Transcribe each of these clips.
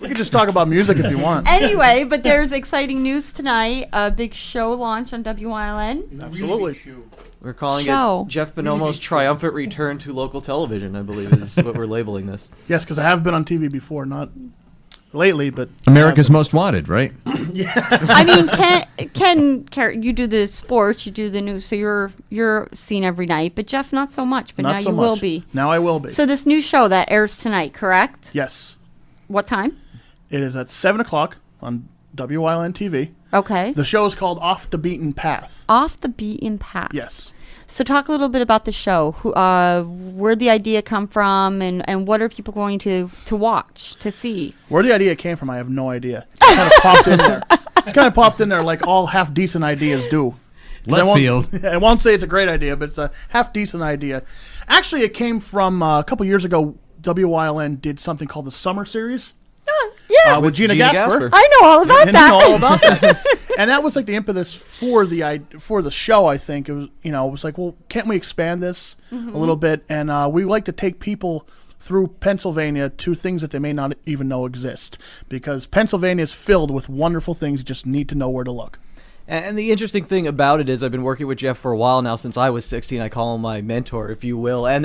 We can just talk about music if you want. Anyway, but there's exciting news tonight. A big show launch on WILN. Absolutely. We're calling it Jeff Bonomo's triumphant return to local television, I believe is what we're labeling this. Yes, because I have been on TV before, not lately, but... America's Most Wanted, right? Yeah. I mean, Ken, you do the sports, you do the news, so you're seen every night. But Jeff, not so much, but now you will be. Now I will be. So this new show that airs tonight, correct? Yes. What time? It is at 7 o'clock on WILN TV. Okay. The show is called Off the Beaten Path. Off the Beaten Path. Yes. So talk a little bit about the show. Where'd the idea come from, and what are people going to watch, to see? Where the idea came from, I have no idea. It kind of popped in there. It's kind of popped in there like all half-decent ideas do. Left field. I won't say it's a great idea, but it's a half-decent idea. Actually, it came from a couple years ago. WILN did something called the Summer Series. Yeah, with Gina Gasper. I know all about that. Know all about that. And that was like the impetus for the show. I think it was. It was like, well, can't we expand this a little bit? And we like to take people through Pennsylvania to things that they may not even know exist, because Pennsylvania is filled with wonderful things. You just need to know where to look. And the interesting thing about it is I've been working with Jeff for a while now, since I was 16. I call him my mentor, if you will. And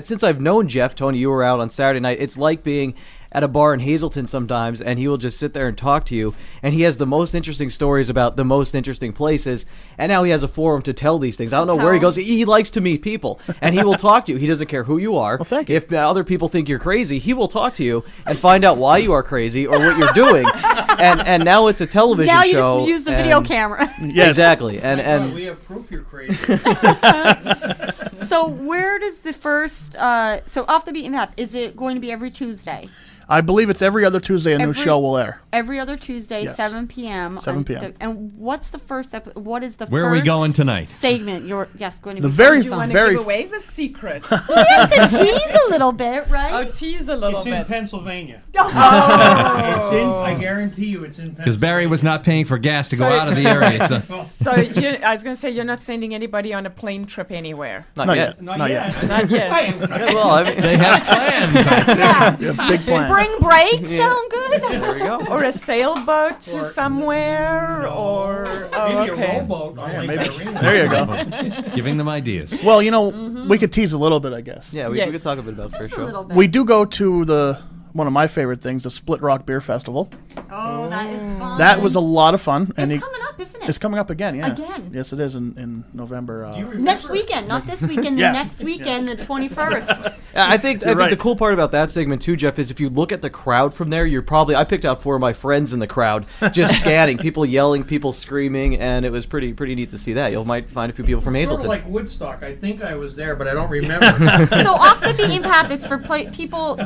since I've known Jeff, Tony, you were out on Saturday night. It's like being at a bar in Hazleton sometimes, and he will just sit there and talk to you. And he has the most interesting stories about the most interesting places. And now he has a forum to tell these things. I don't know where he goes. He likes to meet people, and he will talk to you. He doesn't care who you are. Well, thank you. If other people think you're crazy, he will talk to you and find out why you are crazy or what you're doing. And now it's a television show. Now you just use the video camera. Yes. Exactly. And we have proof you're crazy. So where does the first so Off the Beaten Path, is it going to be every Tuesday? I believe it's every other Tuesday a new show will air. Every other Tuesday, Yes. 7 p.m. 7 p.m. And what's the first what is the Where first are we going tonight? segment going to The be? very, You want to very give away the secret? We have to tease a little bit, right? Oh, tease a little It's in bit. Pennsylvania. Oh. I guarantee you it's in Pennsylvania. Because Barry was not paying for gas to go out of the area. So. So I was going to say, you're not sending anybody on a plane trip anywhere. not Not yet. yet. Not yet. Not yet. Well, I mean, They have plans, I see. Yeah. We have big plans. Spring break sound good? there we go. Or a sailboat to somewhere, or Maybe okay. a rowboat on Lake Arena. There you go. Giving them ideas. Well, we could tease a little bit, I guess. Yeah, we Yes. could talk a bit about the Just first a show. little bit. We do go to one of my favorite things, the Split Rock Beer Festival. Oh, that is fun. That was a lot of fun. And It's coming up, isn't it? It's coming up again, yeah. Again. Yes, it is in November. Next weekend, not this weekend. Yeah. The next weekend, the 21st. I think right. the cool part about that segment too, Jeff, is if you look at the crowd from there, I picked out 4 of my friends in the crowd just scanning, people yelling, people screaming, and it was pretty neat to see that. You might find a few people from It's Hazleton. sort of like Woodstock. I think I was there, but I don't remember. So Off the Beaten Path, it's for people,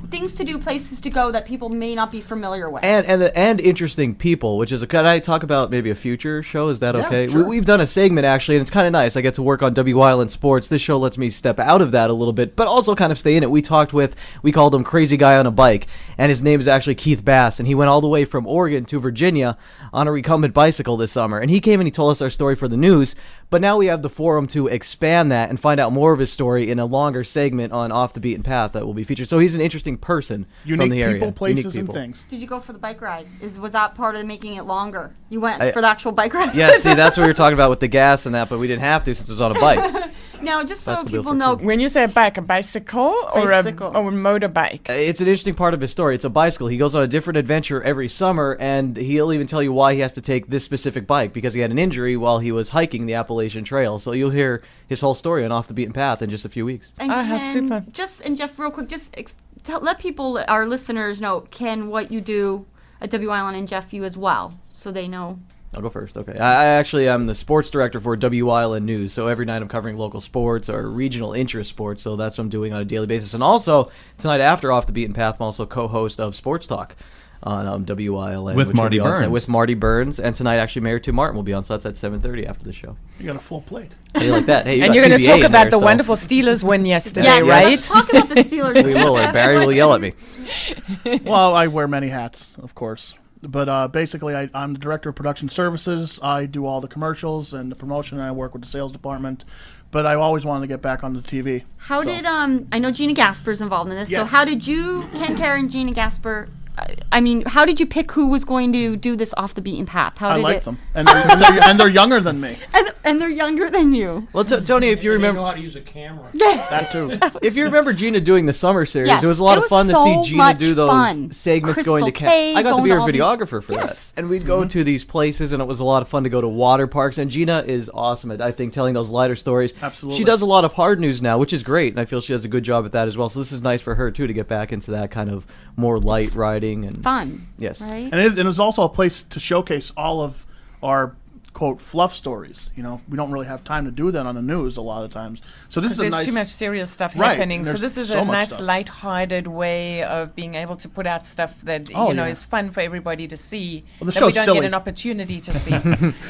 things to do, places to go that people may not be familiar with. And interesting people, which is could I talk about maybe a future show? Is that Yeah, okay? sure. We've done a segment actually, and it's kind of nice. I get to work on WILN Sports. This show lets me step out of that a little bit, but also kind of stay in it. We called him Crazy Guy on a Bike, and his name is actually Keith Bass, and he went all the way from Oregon to Virginia on a recumbent bicycle this summer. And he came and he told us our story for the news, but now we have the forum to expand that and find out more of his story in a longer segment on Off the Beaten Path that will be featured. So he's an interesting person Unique from the area. people, places, Unique people. and things. Did you go for the bike ride? Was that part of making it longer? You went for the actual bike ride? Yeah, see, that's what we were talking about with the gas and that, but we didn't have to since it was on a bike. Now, just so Bicycle people for know, When you say a bike, a bicycle or Bicycle. a motorbike? It's an interesting part of his story. It's a bicycle. He goes on a different adventure every summer, and he'll even tell you why he has to take this specific bike, because he had an injury while he was hiking the Appalachian Trail. So you'll hear his whole story on Off the Beaten Path in just a few weeks. and how super. and Jeff, real quick, just let people, our listeners, know, what you do at WILN and Jeff, you as well, so they know. I'll go first. Okay. I actually am the sports director for WILN News, so every night I'm covering local sports or regional interest sports, so that's what I'm doing on a daily basis. And also, tonight after Off the Beaten Path, I'm also co-host of Sports Talk on WILN. With Marty Burns. With Marty Burns, and tonight actually Mayor Tim Martin will be on, so that's at 7:30 after the show. You got a full plate. How do you like that? Hey, you And got you're going to TVA talk in about there, the so wonderful Steelers win yesterday, Yes, right? let's talk about the Steelers. We will, or Barry will yell at me. Well, I wear many hats, of course. But basically, I'm the director of production services. I do all the commercials and the promotion, and I work with the sales department. But I always wanted to get back on the TV. How did I know Gina Gasper's involved in this. So Yes. how did you, Ken Carr and Gina Gasper? I mean, how did you pick who was going to do this off the beaten path? How I did like it? them, and they're younger than me. And they're younger than you. Well, Tony, if you They remember, know how to use a camera. That too. if you remember Gina doing the summer series, Yes, it was a lot it of was fun to so see Gina much do those fun. segments going to Crystal Cave, camp. I got to going be to her all these- videographer for Yes. that. And we'd go to these places, and it was a lot of fun to go to water parks. And Gina is awesome at, I think, telling those lighter stories. Absolutely. She does a lot of hard news now, which is great, and I feel she does a good job at that as well. So this is nice for her, too, to get back into that kind of more light riding. And Fun. Yes. Right? And it was also a place to showcase all of our quote fluff stories. You know, we don't really have time to do that on the news a lot of times. So this is a There's nice. too much serious stuff Right, happening. So there's this is so a much nice, stuff. light-hearted way of being able to put out stuff that Oh, yeah. is fun for everybody to see. Well, the that we show's don't silly. get an opportunity to see.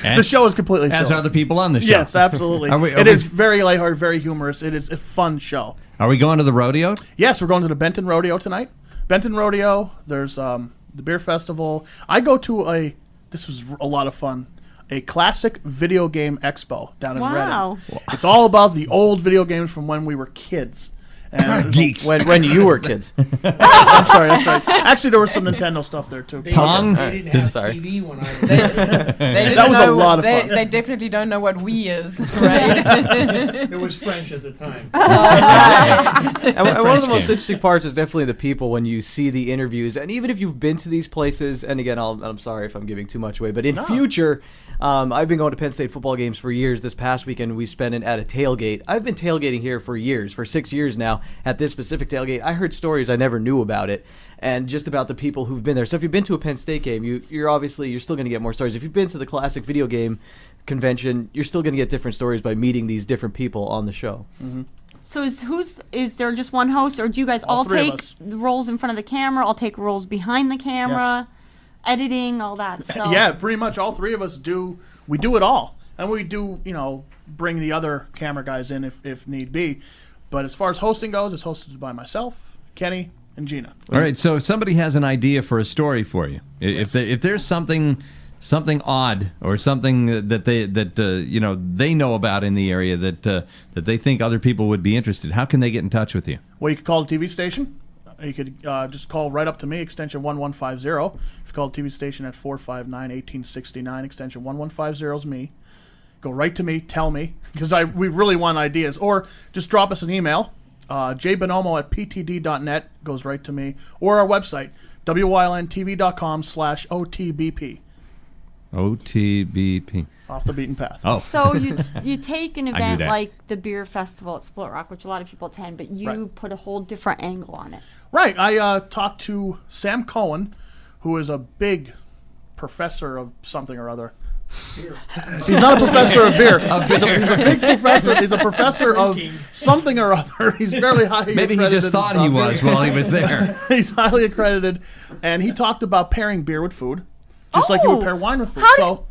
The show is completely As silly. are the people on the show. Yes, absolutely. Are we- It is very lighthearted, very humorous. It is a fun show. Are we going to the rodeo? Yes, we're going to the Benton Rodeo tonight. Benton Rodeo. There's the beer festival. I go to this was a lot of fun, a classic video game expo down in Wow. Reading. It's all about the old video games from when we were kids. And Geeks. when you were kids. I'm sorry. Actually, there was some Nintendo stuff there too. Pong? They didn't have Sorry. TV when I was They didn't That was a know- lot of they, fun. They definitely don't know what we is, right? It was French at the time. And one of French the most game. interesting parts is definitely the people when you see the interviews, and even if you've been to these places. And again, I'm sorry if I'm giving too much away, but in future, I've been going to Penn State football games for years. This past weekend, we spent it at a tailgate. I've been tailgating here for years, for 6 years now. At this specific tailgate, I heard stories I never knew about it, and just about the people who've been there. So if you've been to a Penn State game, you're still going to get more stories. If you've been to the classic video game convention, you're still going to get different stories by meeting these different people on the show. So is there just one host, or do you guys all three of take us. the roles in front of the camera? I'll take roles behind the camera, editing, all that. So Yeah, pretty much all three of us do. We do it all, and we do bring the other camera guys in if need be. But as far as hosting goes, it's hosted by myself, Kenny, and Gina. All right, so if somebody has an idea for a story for you, if there's something odd or something that they know about in the area that they think other people would be interested, how can they get in touch with you? Well, you could call the TV station. You could just call right up to me, extension 1150. If you call the TV station at 459-1869, extension 1150 is me. Go right to me, tell me, because we really want ideas. Or just drop us an email, jbonomo@ptd.net, goes right to me. Or our website, wylntv.com/otbp. OTBP. Off the beaten path. Oh, So you take an do event that. like the beer festival at Split Rock, which a lot of people attend, but you Right. put a whole different angle on it. Right. I talked to Sam Cohen, who is a big professor of something or other. He's not a professor of beer. He's a big professor. He's a professor of something or other. He's fairly highly maybe he accredited just and thought he stuff. was while he was there. He's highly accredited, and he talked about pairing beer with food, just like you would Oh! pair wine with food. How So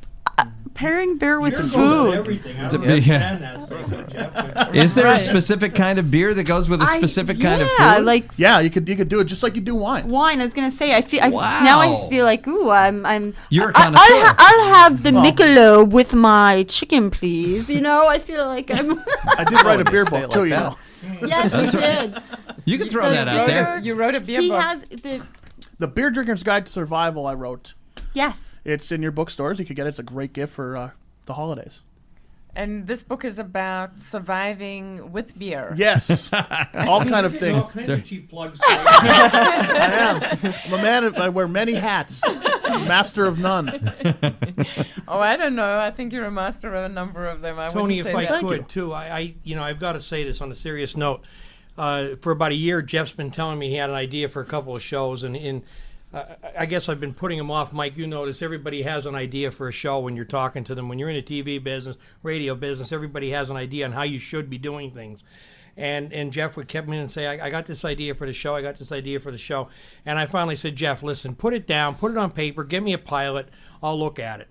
Pairing beer with Beer goes food. with everything. I To don't be- understand that statement, Jeff. but- Is there a specific kind of beer that goes with a specific kind of food? Yeah, like yeah, you could do it just like you do wine. wine. I was gonna say. Now Wow. I feel like I'm. You're a I- connoisseur. I'll have the Michelob with my chicken, please. I feel like I'm. I did write a beer Say it book too. like You that. know, Yes, you did. You can throw that out there. You wrote a beer He book. has the. the Beer Drinker's Guide to Survival. I wrote. Yes. It's in your bookstores. You could get it. It's a great gift for the holidays. And this book is about surviving with beer. Yes, all kind of All things. kinds of cheap plugs. I am. I'm a man. I wear many hats. Master of none. Oh, I don't know. I think you're a master of a number of them. I Tony, wouldn't if say I that. Thank you. could too, I've got to say this on a serious note. For about a year, Jeff's been telling me he had an idea for a couple of shows, and I guess I've been putting him off. Mike, you notice everybody has an idea for a show when you're talking to them. When you're in a TV business, radio business, everybody has an idea on how you should be doing things. And Jeff would keep me and say, I got this idea for the show. I got this idea for the show. And I finally said, Jeff, listen, put it down, put it on paper, give me a pilot. I'll look at it.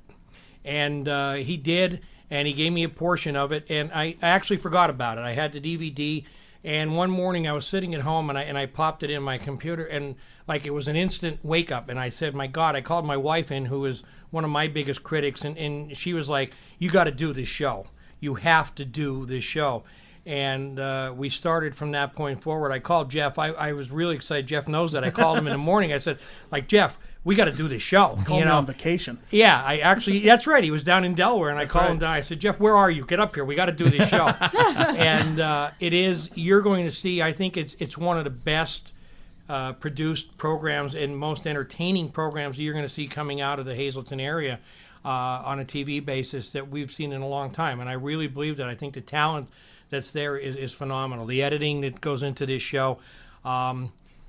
And he did, and he gave me a portion of it. And I actually forgot about it. I had the DVD, And one morning I was sitting at home and I popped it in my computer, and like it was an instant wake up. And I said, my God, I called my wife in, who is one of my biggest critics, and she was like, you got to do this show. You have to do this show. And we started from that point forward. I called Jeff. I was really excited. Jeff knows that. I called him in the morning. I said, like, Jeff, we got to do this show. Called me on vacation. Yeah, that's right. He was down in Delaware, and I called him down. I said, Jeff, where are you? Get up here. We got to do this show. And you're going to see, I think it's one of the best produced programs and most entertaining programs that you're going to see coming out of the Hazleton area on a TV basis that we've seen in a long time. And I really believe that. I think the talent that's there is phenomenal. The editing that goes into this show,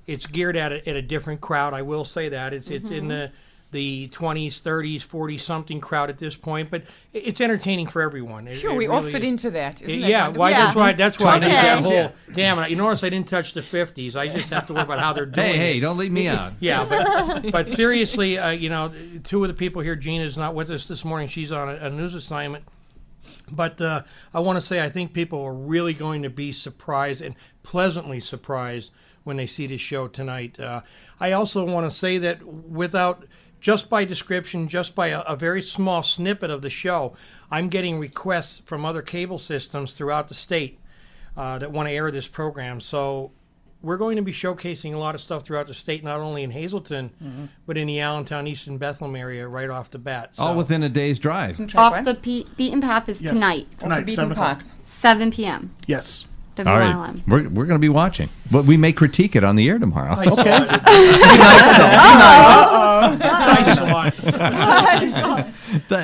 it's geared at a different crowd. I will say that it's in the 20s, 30s, 40-something crowd at this point, but it's entertaining for everyone. Sure, we all fit into that. Isn't that yeah, wonderful? why? That's why I did that whole. Yeah. Damn, you notice I didn't touch the 50s. I just have to worry about how they're doing. Hey, don't leave me out. Yeah, but seriously, two of the people here, Gina's not with us this morning. She's on a news assignment. But I want to say I think people are really going to be surprised and pleasantly surprised when they see this show tonight. I also want to say that just by description, just by a very small snippet of the show, I'm getting requests from other cable systems throughout the state that want to air this program. So we're going to be showcasing a lot of stuff throughout the state, not only in Hazleton, but in the Allentown, Easton, Bethlehem area right off the bat. So. All within a day's drive. Off the beaten path is tonight. Tonight, 7 o'clock. 7 p.m. Yes. All right, we're going to be watching, but we may critique it on the air tomorrow. Okay.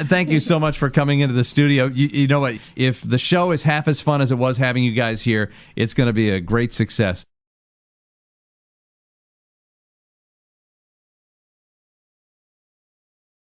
Thank you so much for coming into the studio. You know what? If the show is half as fun as it was having you guys here, it's going to be a great success.